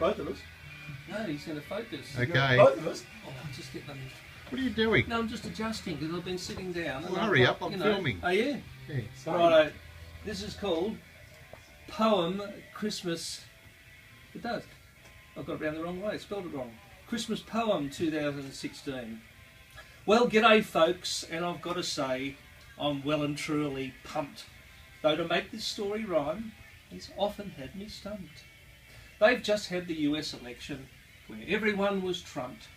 Both of us. No, he's going to focus. Okay. Both of us. Oh, I'm just getting them. What are you doing? No, I'm just adjusting because I've been sitting down. Well, hurry up, I'm filming. Oh, yeah? Yeah. Righto. This is called Poem Christmas. It does. I've got it round the wrong way. Spelled it wrong. Christmas Poem 2016. Well, g'day folks, and I've got to say, I'm well and truly pumped. Though to make this story rhyme, it's often had me stumped. They've just had the US election, where everyone was trumped.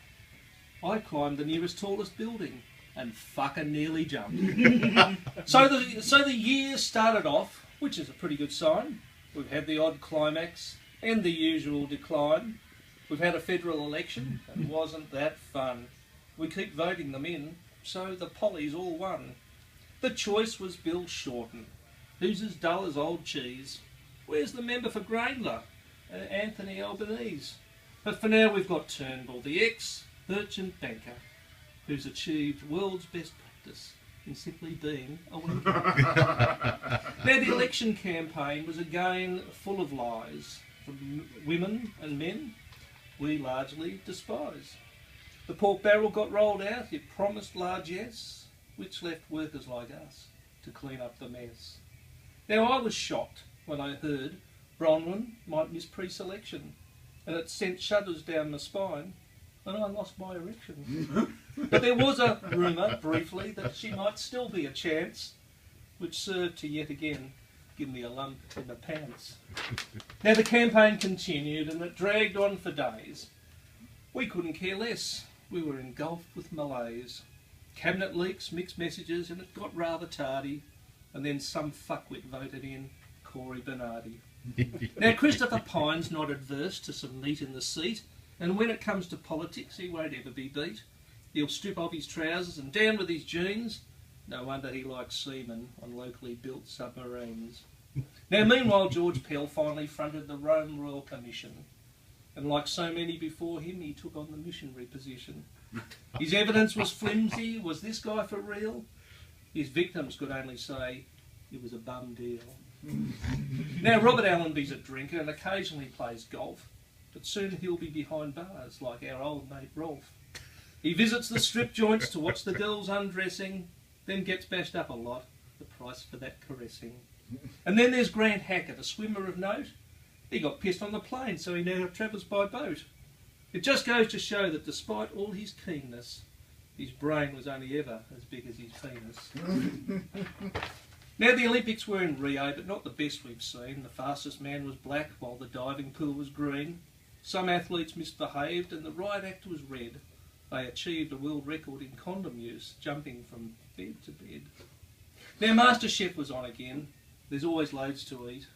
I climbed the nearest tallest building, and fucking nearly jumped. So the year started off, which is a pretty good sign. We've had the odd climax, and the usual decline. We've had a federal election, and wasn't that fun. We keep voting them in, so the pollies all won. The choice was Bill Shorten, who's as dull as old cheese. Where's the member for Grainler? Anthony Albanese. But for now we've got Turnbull, the ex-merchant banker, who's achieved world's best practice in simply being a wanker. Now the election campaign was again full of lies from women and men we largely despise. The pork barrel got rolled out, it promised largesse, which left workers like us to clean up the mess. Now I was shocked when I heard Bronwyn might miss pre-selection, and it sent shudders down my spine, and I lost my erection. But there was a rumour, briefly, that she might still be a chance, which served to yet again give me a lump in the pants. Now the campaign continued, and it dragged on for days. We couldn't care less. We were engulfed with malaise. Cabinet leaks, mixed messages, and it got rather tardy, and then some fuckwit voted in Corey Bernardi. Now Christopher Pine's not adverse to some meat in the seat, and when it comes to politics he won't ever be beat. He'll strip off his trousers and down with his jeans. No wonder he likes seamen on locally built submarines. Now meanwhile George Pell finally fronted the Rome Royal Commission, and like so many before him he took on the missionary position. His evidence was flimsy. Was this guy for real? His victims could only say it was a bum deal. Now Robert Allenby's a drinker and occasionally plays golf, but soon he'll be behind bars like our old mate Rolf. He visits the strip joints to watch the girls undressing, then gets bashed up a lot, the price for that caressing. And then there's Grant Hackett, a swimmer of note. He got pissed on the plane, so he now travels by boat. It just goes to show that despite all his keenness, his brain was only ever as big as his penis. Now the Olympics were in Rio, but not the best we've seen. The fastest man was black, while the diving pool was green. Some athletes misbehaved, and the riot act was red. They achieved a world record in condom use, jumping from bed to bed. Now MasterChef was on again. There's always loads to eat.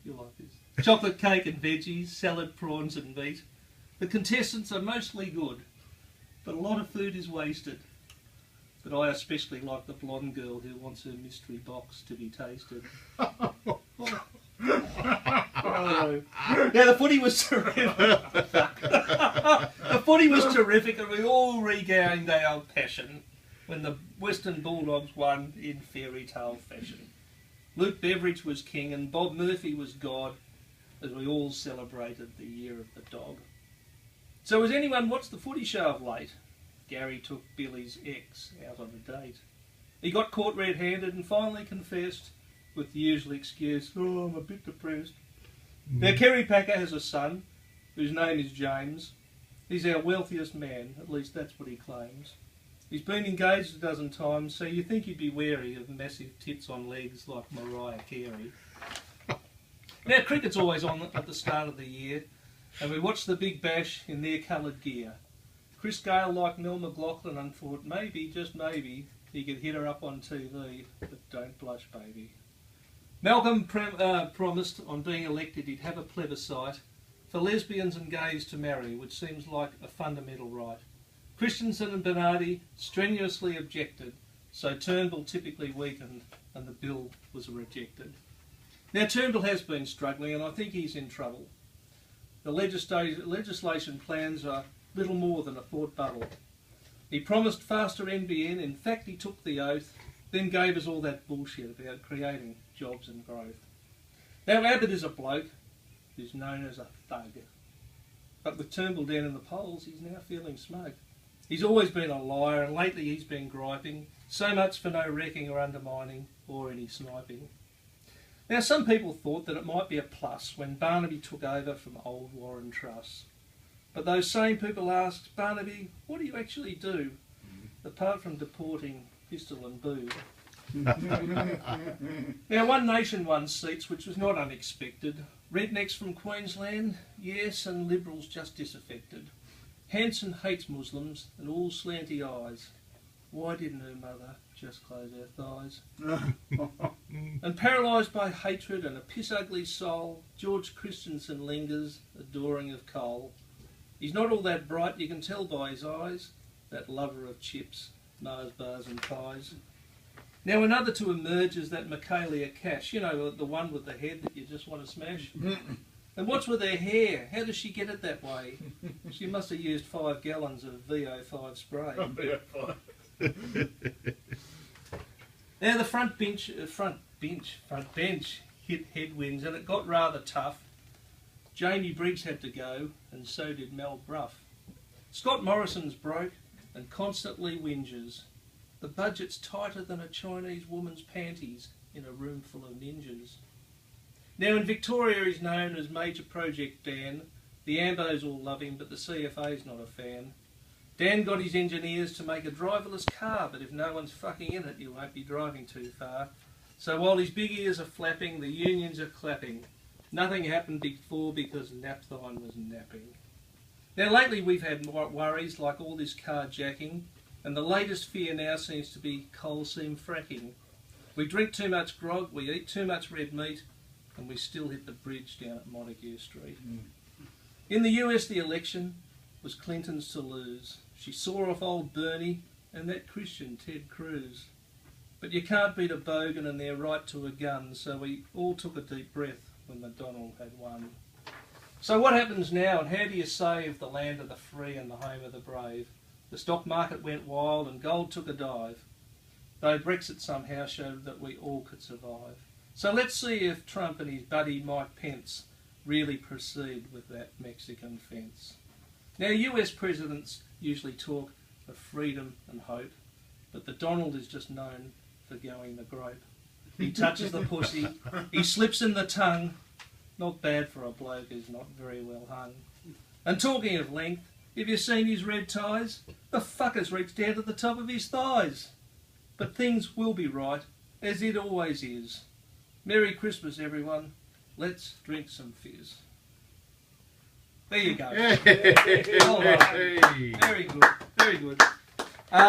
You'll like this. Chocolate cake and veggies, salad, prawns and meat. The contestants are mostly good, but a lot of food is wasted. But I especially like the blonde girl who wants her mystery box to be tasted. Oh. Now the footy was terrific. The footy was terrific, and we all regained our passion when the Western Bulldogs won in fairy tale fashion. Luke Beveridge was king and Bob Murphy was God, as we all celebrated the year of the dog. So has anyone watched the footy show of late? Gary took Billy's ex out on a date. He got caught red-handed and finally confessed with the usual excuse, "Oh, I'm a bit depressed." Now Kerry Packer has a son whose name is James. He's our wealthiest man, at least that's what he claims. He's been engaged a dozen times, so you think he'd be wary of massive tits on legs like Mariah Carey. Now cricket's always on at the start of the year, and we watched the Big Bash in their coloured gear. Chris Gale liked Mel McLaughlin and thought maybe, just maybe, he could hit her up on TV, but don't blush, baby. Malcolm promised on being elected he'd have a plebiscite for lesbians and gays to marry, which seems like a fundamental right. Christensen and Bernardi strenuously objected, so Turnbull typically weakened and the bill was rejected. Now Turnbull has been struggling and I think he's in trouble. The legislation plans are little more than a thought bubble. He promised faster NBN, in fact he took the oath, then gave us all that bullshit about creating jobs and growth. Now Abbott is a bloke who's known as a thug. But with Turnbull down in the polls, he's now feeling smoke. He's always been a liar, and lately he's been griping. So much for no wrecking or undermining, or any sniping. Now, some people thought that it might be a plus when Barnaby took over from old Warren Truss. But those same people asked, Barnaby, what do you actually do, apart from deporting Pistol and Boo? Now, One Nation won seats, which was not unexpected. Rednecks from Queensland, yes, and Liberals just disaffected. Hanson hates Muslims and all slanty eyes. Why didn't her mother just close her thighs? And paralysed by hatred and a piss-ugly soul, George Christensen lingers, adoring of coal. He's not all that bright, you can tell by his eyes, that lover of chips, Mars bars and pies. Now another to emerge is that Michaelia Cash, you know, the one with the head that you just want to smash. And what's with her hair? How does she get it that way? She must have used 5 gallons of VO5 spray. Now the front bench hit headwinds, and it got rather tough. Jamie Briggs had to go, and so did Mel Bruff. Scott Morrison's broke and constantly whinges. The budget's tighter than a Chinese woman's panties in a room full of ninjas. Now in Victoria he's known as Major Project Dan. The Ambos all love him, but the CFA's not a fan. Dan got his engineers to make a driverless car, but if no one's fucking in it, you won't be driving too far. So while his big ears are flapping, the unions are clapping. Nothing happened before because Napthine was napping. Now lately we've had more worries like all this carjacking, and the latest fear now seems to be coal seam fracking. We drink too much grog, we eat too much red meat, and we still hit the bridge down at Montague Street. In the US, the election was Clinton's to lose. She saw off old Bernie and that Christian Ted Cruz. But you can't beat a bogan and their right to a gun, so we all took a deep breath when McDonnell had won. So what happens now, and how do you save the land of the free and the home of the brave? The stock market went wild and gold took a dive, though Brexit somehow showed that we all could survive. So let's see if Trump and his buddy Mike Pence really proceed with that Mexican fence. Now, US presidents usually talk of freedom and hope, but the Donald is just known for going the grope. He touches the pussy, he slips in the tongue. Not bad for a bloke who's not very well hung. And talking of length, have you seen his red ties? The fucker's reached down to the top of his thighs. But things will be right, as it always is. Merry Christmas, everyone. Let's drink some fizz. There you go. Well done. Very good. Very good.